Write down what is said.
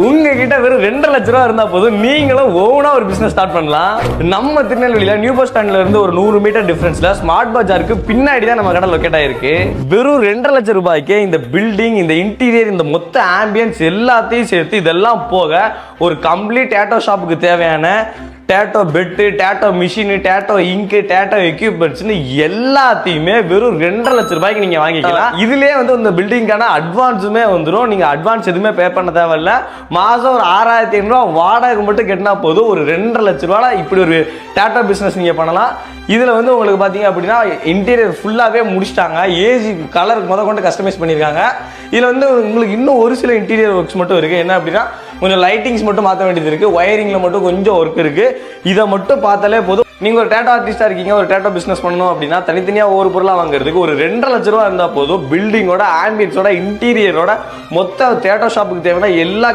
உங்ககிட்ட வெறும் 2.5 லட்ச ரூபா இருந்தா போதும் நீங்களும் ஓனா ஒரு பிசினஸ் ஸ்டார்ட் பண்ணலாம். நம்ம திருநெல்வேலியில நியூ பஸ் ஸ்டாண்ட்ல இருந்து ஒரு 100 மீட்டர் டிஃபரன்ஸ்ல ஸ்மார்ட் பஜாருக்கு பின்னாடி தான் நம்ம கடை லொக்கேட் ஆயிருக்கு. வெறும் 2.5 லட்சம் ரூபாய்க்கு இந்த பில்டிங், இந்த இன்டீரியர், இந்த மொத்த ஆம்பியன்ஸ் எல்லாத்தையும் சேர்த்து இதெல்லாம் போக ஒரு கம்ப்ளீட் டேட்டோ ஷாப்புக்கு தேவையான டேட்டோ பெட்டு, டேட்டோ மிஷின், டேட்டோ இங்கு, டேட்டோ எக்யூப்மெண்ட்ஸ்னு எல்லாத்தையுமே வெறும் 2.5 லட்சம் ரூபாய்க்கு நீங்க வாங்கிக்கலாம். இதுலயே வந்து இந்த பில்டிங்கான அட்வான்ஸுமே வந்துடும். நீங்க அட்வான்ஸ் எதுவுமே பே பண்ண தேவையில்ல. மாசம் ஒரு 6,500 ரூபா வாடகை மட்டும் கட்டினா போதும். ஒரு 2.5 லட்ச ரூபாய் இப்படி ஒரு டேட்டோ பிசினஸ் நீங்க பண்ணலாம். இதுல வந்து உங்களுக்கு பாத்தீங்க அப்படின்னா இன்டீரியர் ஃபுல்லாவே முடிச்சிட்டாங்க. ஏசி கலருக்கு கொண்டு கஸ்டமைஸ் பண்ணிருக்காங்க. இதுல வந்து உங்களுக்கு இன்னும் ஒரு சில இன்டீரியர் ஒர்க்ஸ் மட்டும் இருக்கு. என்ன அப்படின்னா கொஞ்சம் லைட்டிங்ஸ் மட்டும் மாற்ற வேண்டியது இருக்கு. ஒயரிங்ல மட்டும் கொஞ்சம் ஒர்க் இருக்கு. இதை மட்டும் பார்த்தாலே போதும். நீங்க ஒரு டேட்டோ ஆர்டிஸ்டா இருக்கீங்க, ஒரு டேட்டோ பிசினஸ் பண்ணணும் அப்படின்னா தனித்தனியா ஒவ்வொரு பொருளா வாங்குறதுக்கு ஒரு 2.5 லட்ச ரூபா இருந்தா போதும். பில்டிங்கோட, ஆம்பியன்ஸோட, இன்டீரியரோட மொத்த டேட்டோ ஷாப்புக்கு தேவையான எல்லா